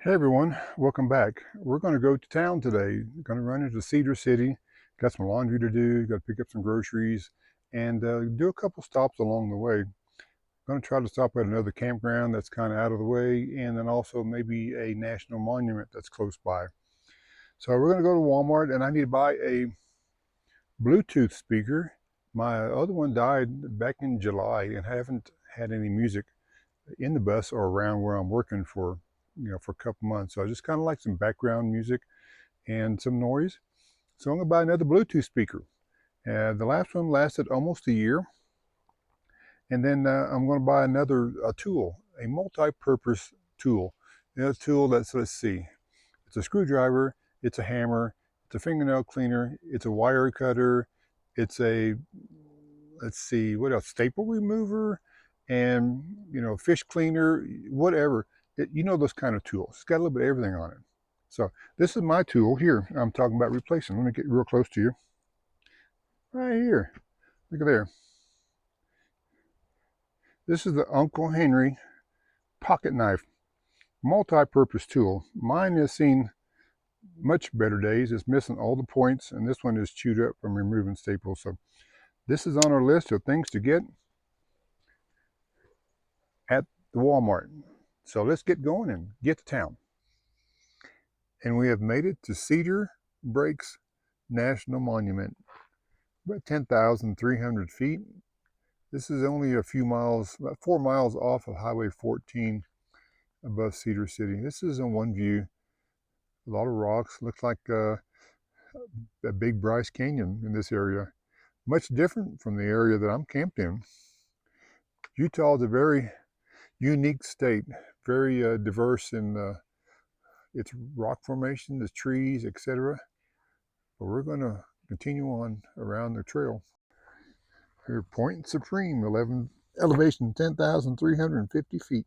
Hey everyone, welcome back. We're going to go to town today. Going to run into Cedar City. Got some laundry to do, got to pick up some groceries, and do a couple stops along the way. Going to try to stop at another campground that's kind of out of the way, and then also maybe a national monument that's close by. So we're going to go to Walmart, and I need to buy a Bluetooth speaker. My other one died back in July, and I haven't had any music in the bus or around where I'm working for for a couple months. So I just kind of like some background music and some noise. So I'm gonna buy another Bluetooth speaker. The last one lasted almost a year, and then I'm gonna buy another tool, a multi-purpose tool. A tool that's, let's see, it's a screwdriver, it's a hammer, it's a fingernail cleaner, it's a wire cutter, it's a, let's see, what else? Staple remover, and fish cleaner, whatever. Those kind of tools. It's got a little bit of everything on it. So this is my tool here. I'm talking about replacing. Let me get real close to you. Right here. Look at there. This is the Uncle Henry pocket knife, multi-purpose tool. Mine has seen much better days. It's missing all the points, and this one is chewed up from removing staples. So this is on our list of things to get at the Walmart. So let's get going and get to town. And we have made it to Cedar Breaks National Monument, about 10,300 feet. This is only a few miles, about 4 miles off of Highway 14 above Cedar City. This is in one view. A lot of rocks. Looks like a big Bryce Canyon in this area. Much different from the area that I'm camped in. Utah is a very unique state, very diverse in its rock formation, the trees, etc. But we're going to continue on around the trail. Here, Point Supreme, elevation 10,350 feet.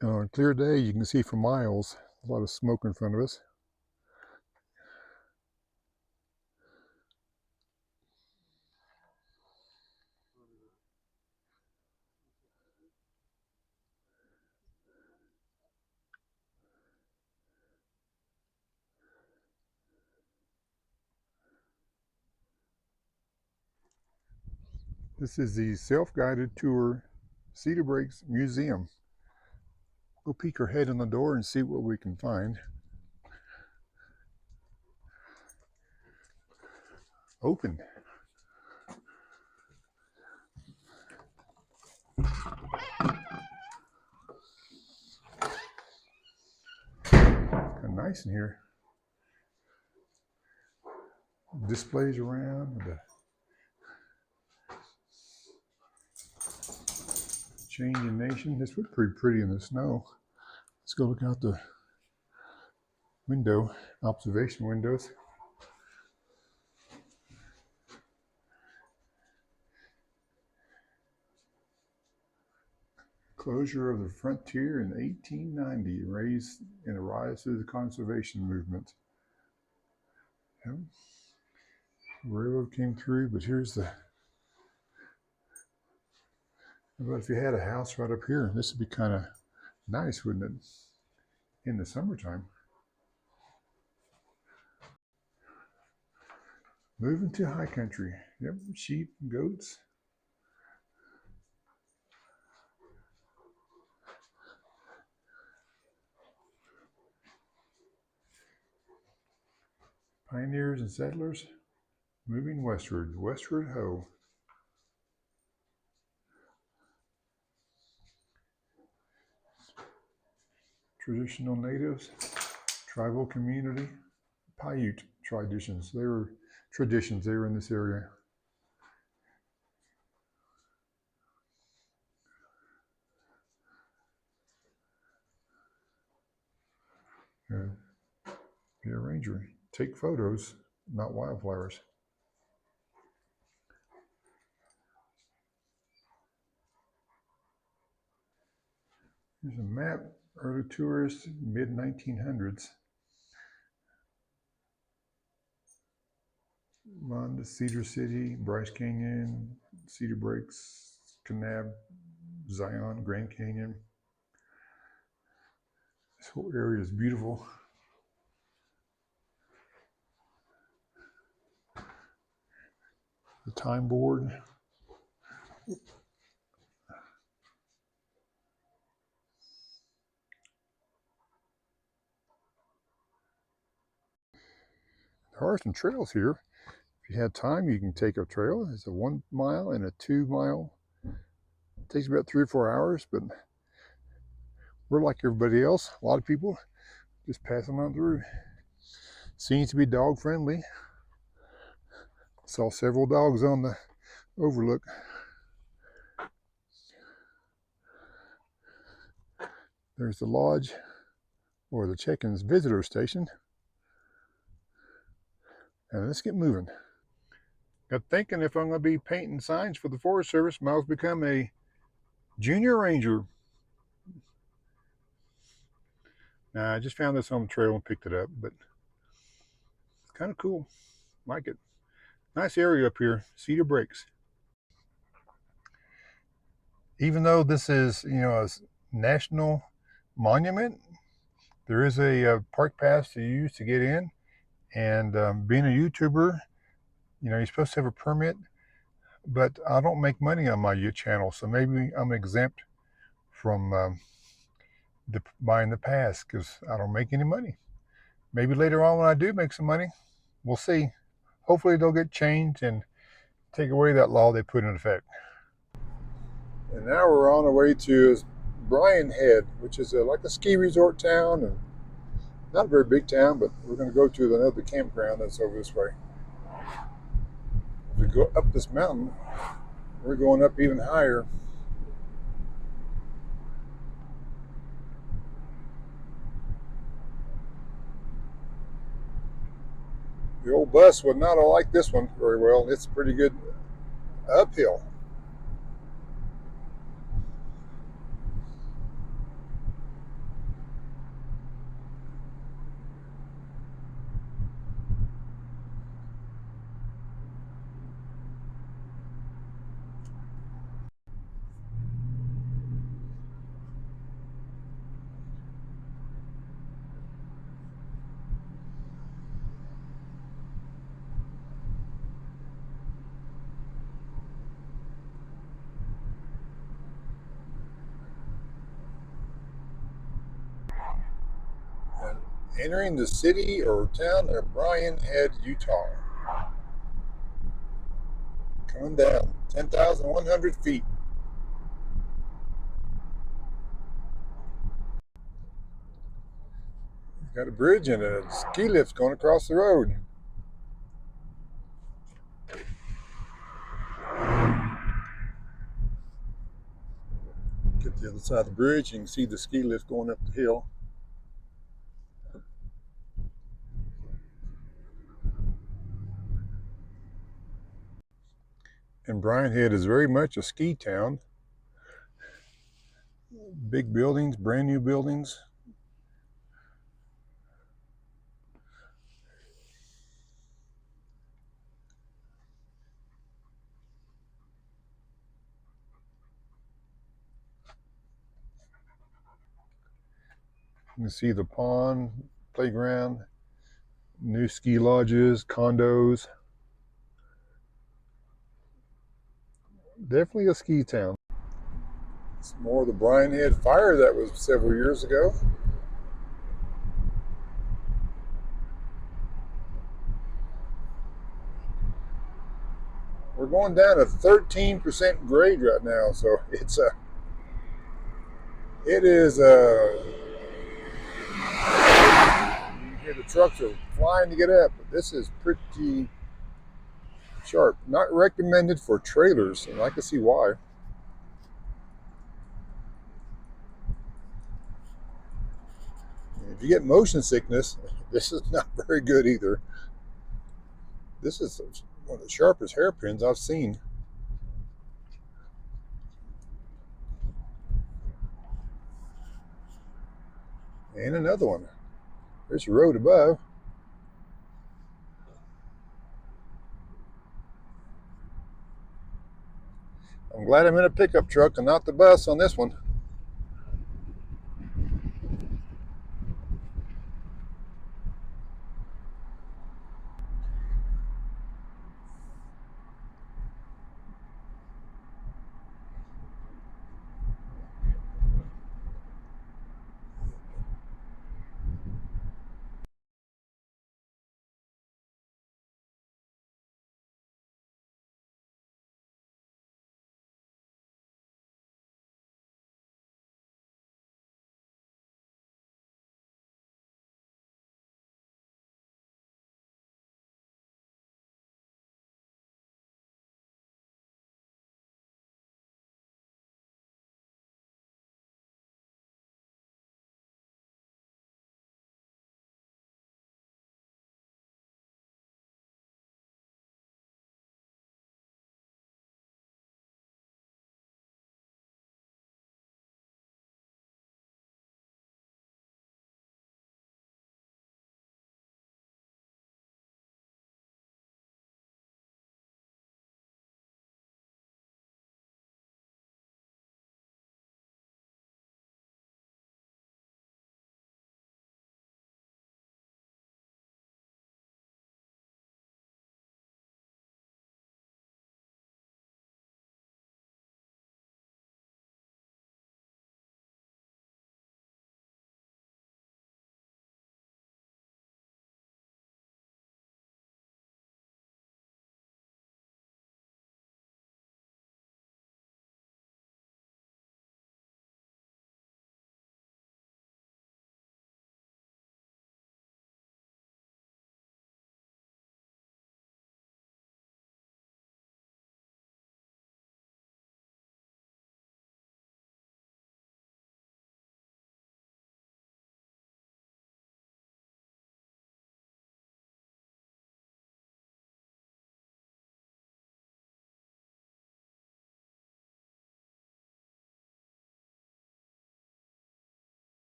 On a clear day, you can see for miles. A lot of smoke in front of us. This is the self-guided tour Cedar Breaks Museum. We'll peek our head in the door and see what we can find. Open. Kind of nice in here. Displays around with the change in nation. This looked pretty pretty in the snow. Let's go look out the window, observation windows. Closure of the frontier in 1890, raised in a rise to the conservation movement. Yep. Railroad came through, but here's the. But if you had a house right up here, this would be kind of nice, wouldn't it? In the summertime. Moving to high country. Yep, sheep, goats. Pioneers and settlers moving westward. Westward ho. Traditional natives, tribal community, Paiute traditions. They were in this area. Uh, be a ranger. Take photos, not wildflowers. Here's a map. Early tourists, mid 1900s. On to Cedar City, Bryce Canyon, Cedar Breaks, Kanab, Zion, Grand Canyon. This whole area is beautiful. The time board. There are some trails here. If you have time, you can take a trail. It's a 1 mile and a 2 mile. It takes about 3 or 4 hours, but we're like everybody else. A lot of people just passing on through. Seems to be dog friendly. Saw several dogs on the overlook. There's the lodge or the check-ins visitor station. And let's get moving. Got thinking if I'm going to be painting signs for the Forest Service, might as well become a junior ranger. Nah, I just found this on the trail and picked it up, but it's kind of cool. Like it. Nice area up here, Cedar Breaks. Even though this is, a national monument, there is a park pass to use to get in. And being a YouTuber, you're supposed to have a permit, but I don't make money on my YouTube channel, so maybe I'm exempt from buying the pass because I don't make any money. Maybe later on when I do make some money, we'll see. Hopefully they'll get changed and take away that law they put in effect. And now we're on our way to Bryan Head, which is like a ski resort town, and not a very big town, but we're going to go to another campground that's over this way. As we go up this mountain, we're going up even higher. The old bus would not have liked this one very well. It's pretty good uphill. And entering the city or town of Bryan Head, Utah. Coming down 10,100 feet. Got a bridge and a ski lift going across the road. Get to the other side of the bridge, you can see the ski lift going up the hill. And Bryan Head is very much a ski town. Big buildings, brand new buildings. You can see the pond, playground, new ski lodges, condos. Definitely a ski town. It's more of the Bryan Head fire that was several years ago. We're going down a 13% grade right now, so it is you hear the trucks are flying to get up, but this is pretty sharp. Not recommended for trailers, and I can see why. If you get motion sickness, this is not very good either. This is one of the sharpest hairpins I've seen. And another one. There's a road above. I'm glad I'm in a pickup truck and not the bus on this one.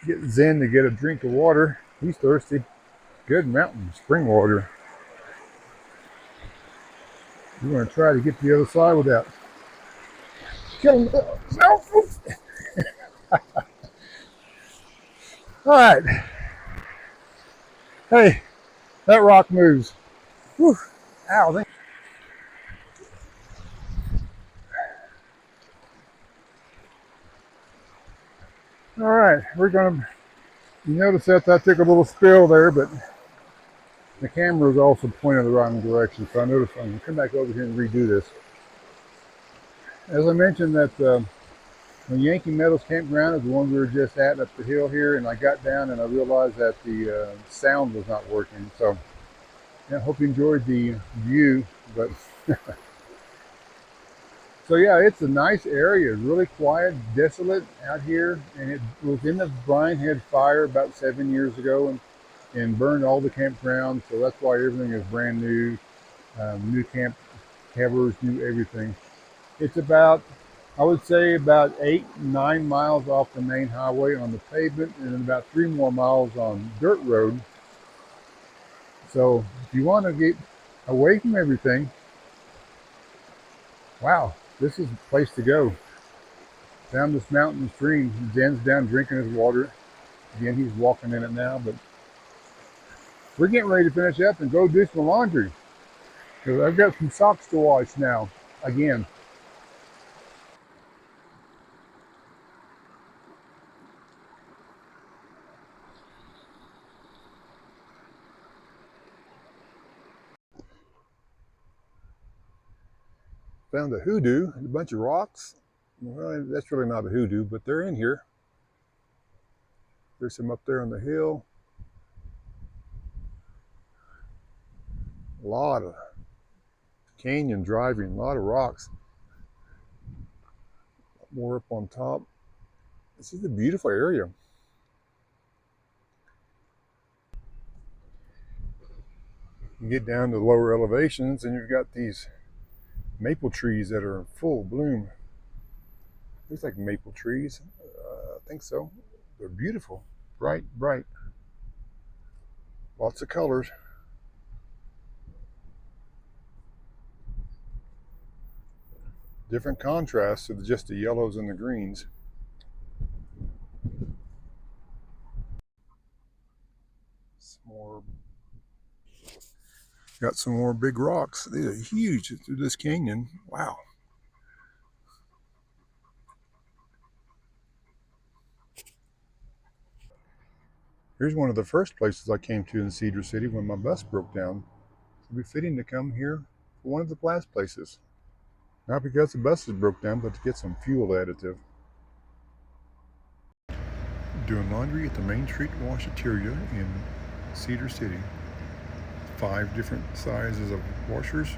Get Zen to get a drink of water. He's thirsty. Good mountain spring water. We're going to try to get to the other side without killing myself. All right. Hey, that rock moves. Whew. Ow. All right. We're going to, you notice that I took a little spill there, but the camera is also pointing the wrong direction. So I noticed I'm going to come back over here and redo this. As I mentioned that the Yankee Meadows campground is the one we were just at up the hill here, and I got down and I realized that the sound was not working. So yeah, I hope you enjoyed the view. But so yeah, it's a nice area, really quiet, desolate out here, and it was in the Bryan Head fire about 7 years ago, and burned all the campgrounds. So that's why everything is brand new, new camp covers, new everything. It's about, I would say, about 8, 9 miles off the main highway on the pavement, and then about 3 more miles on dirt road. So if you want to get away from everything, wow, this is the place to go. Down this mountain stream, Zen's down drinking his water. Again, he's walking in it now, but we're getting ready to finish up and go do some laundry. Because I've got some socks to wash now, again. Found a hoodoo, a bunch of rocks, Well, that's really not a hoodoo, but they're in here. There's some up there on the hill. A lot of canyon driving, a lot of rocks. More up on top. This is a beautiful area. You get down to the lower elevations and you've got these maple trees that are in full bloom. Looks like maple trees. I think so. They're beautiful. Bright, bright. Lots of colors. Different contrasts to just the yellows and the greens. Some more. Got some more big rocks. These are huge through this canyon. Wow. Here's one of the first places I came to in Cedar City when my bus broke down. It'd be fitting to come here for one of the last places. Not because the buses broke down, but to get some fuel additive. Doing laundry at the Main Street Washateria in Cedar City. 5 different sizes of washers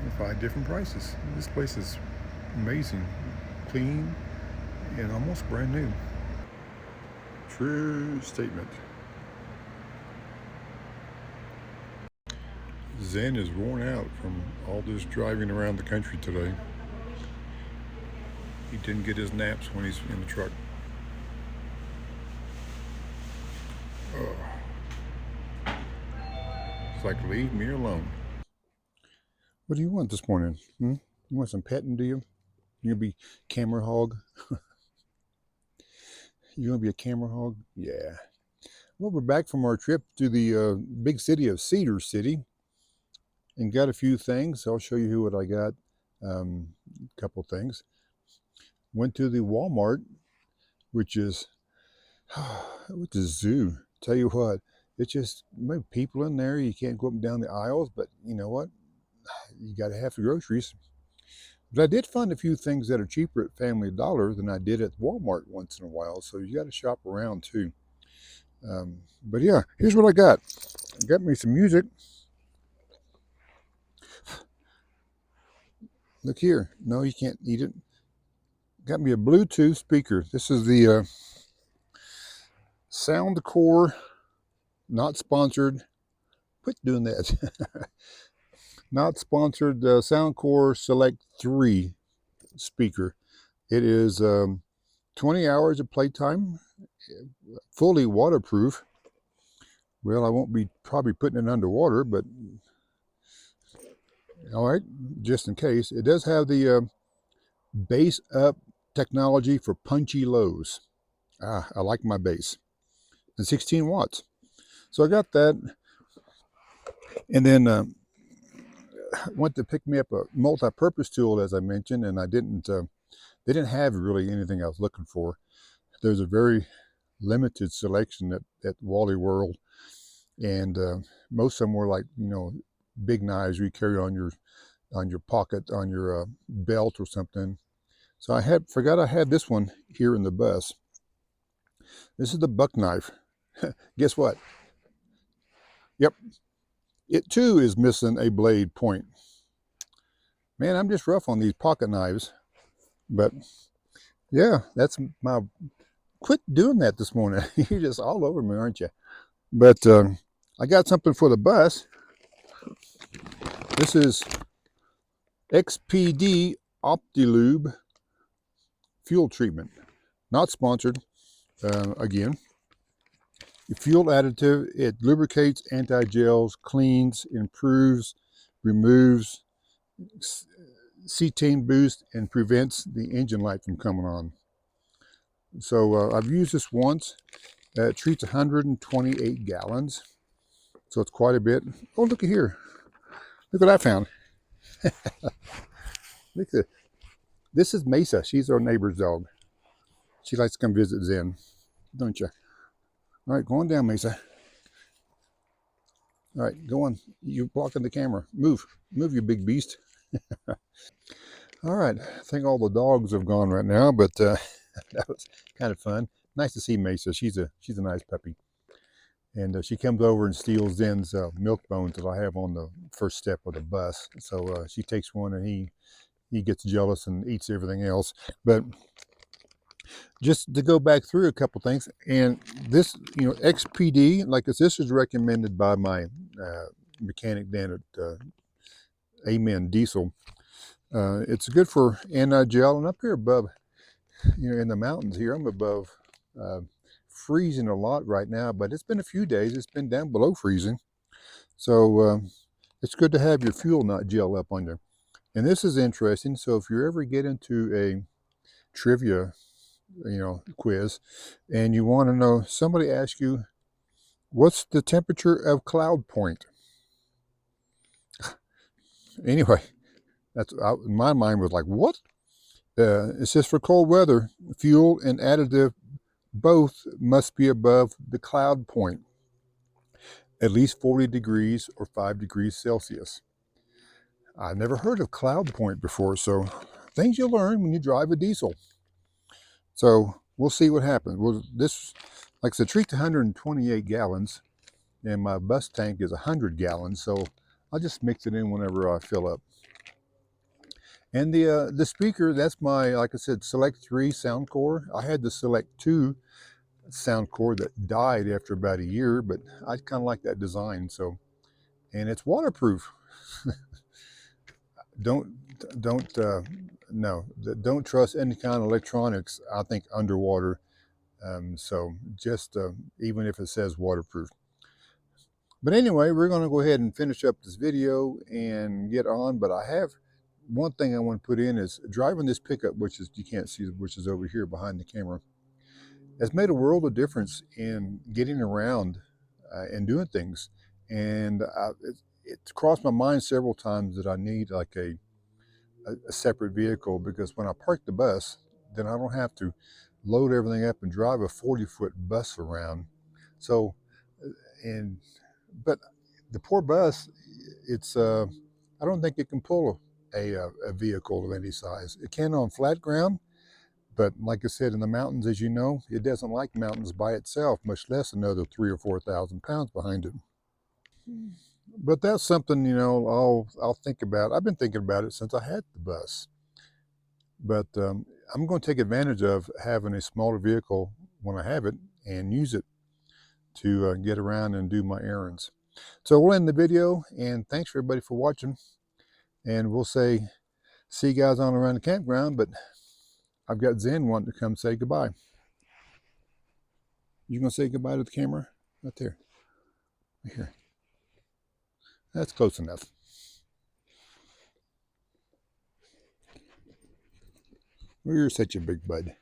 and 5 different prices. This place is amazing, clean, and almost brand new. True statement. Zen is worn out from all this driving around the country today. He didn't get his naps when he's in the truck. Oh, it's like, leave me alone. What do you want this morning? You want some petting, do you? You gonna be camera hog? You gonna be a camera hog? Yeah. Well, we're back from our trip to the big city of Cedar City and got a few things. I'll show you what I got. A couple things. Went to the Walmart, which is with the zoo. Tell you what, it's just maybe people in there. You can't go up and down the aisles, but you know what? You got to have the groceries. But I did find a few things that are cheaper at Family Dollar than I did at Walmart once in a while. So you got to shop around too. But yeah, here's what I got. I got me some music. Look here. No, you can't eat it. Got me a Bluetooth speaker. This is the Soundcore, not sponsored. Quit doing that. Not sponsored. Soundcore Select 3 speaker. It is 20 hours of playtime, fully waterproof. Well, I won't be probably putting it underwater, but all right, just in case. It does have the bass up technology for punchy lows. I like my bass. And 16 watts. So I got that. And then went to pick me up a multi-purpose tool, as I mentioned, and I didn't. They didn't have really anything I was looking for. There's a very limited selection at Wally World, and most of them were like big knives you carry on your pocket, on your belt or something. So I forgot I had this one here in the bus. This is the buck knife. Guess what? Yep, it too is missing a blade point. Man, I'm just rough on these pocket knives, but yeah, that's my. Quit doing that this morning. You're just all over me, aren't you? But I got something for the bus. This is XPD Optilube fuel treatment. Not sponsored. Again, fuel additive. It lubricates, anti-gels, cleans, improves, removes, cetane boost, and prevents the engine light from coming on. So I've used this once. It treats 128 gallons. So it's quite a bit. Oh, look at here. Look what I found. Look at this is Mesa. She's our neighbor's dog. She likes to come visit Zen, don't you? All right, go on down, Mesa. All right, go on. You're blocking the camera. Move, you big beast. All right, I think all the dogs have gone right now, but that was kind of fun. Nice to see Mesa. She's a nice puppy, and she comes over and steals Zen's milk bones that I have on the first step of the bus. So she takes one, and he gets jealous and eats everything else. But just to go back through a couple things, and this, XPD, like this is recommended by my mechanic Dan at Amen Diesel. It's good for anti-gel, and up here above, in the mountains here, I'm above uh, freezing a lot right now, but it's been a few days. It's been down below freezing, so it's good to have your fuel not gel up on you. And this is interesting. So if you ever get into a trivia, quiz, and you want to know, somebody asks you, what's the temperature of Cloud Point? Anyway, my mind was like, what? It says for cold weather, fuel and additive both must be above the cloud point, at least 40 degrees or 5 degrees Celsius. I've never heard of cloud point before, so things you learn when you drive a diesel. So we'll see what happens. Well, this, like I said, treat's 128 gallons, and my bus tank is 100 gallons, so I'll just mix it in whenever I fill up. And the speaker, that's my, like I said, Select 3 sound core. I had the Select 2 sound core that died after about a year, but I kind of like that design. So, and it's waterproof. don't don't no, don't trust any kind of electronics, I think, underwater. So just even if it says waterproof. But anyway, we're going to go ahead and finish up this video and get on. But I have one thing I want to put in is driving this pickup, which is, you can't see, which is over here behind the camera, has made a world of difference in getting around and doing things. And it's crossed my mind several times that I need like a separate vehicle, because when I park the bus, then I don't have to load everything up and drive a 40-foot bus around. So, and but the poor bus, it's I don't think it can pull a vehicle of any size. It can on flat ground, but like I said, in the mountains, as you know, it doesn't like mountains by itself, much less another 3 or 4 thousand pounds behind it. But that's something, I'll think about. I've been thinking about it since I had the bus. But I'm going to take advantage of having a smaller vehicle when I have it and use it to get around and do my errands. So we'll end the video, and thanks for everybody for watching. And we'll see you guys on around the campground, but I've got Zen wanting to come say goodbye. You gonna say goodbye to the camera? Right there. Right here. That's close enough. Well, you're such a big bud.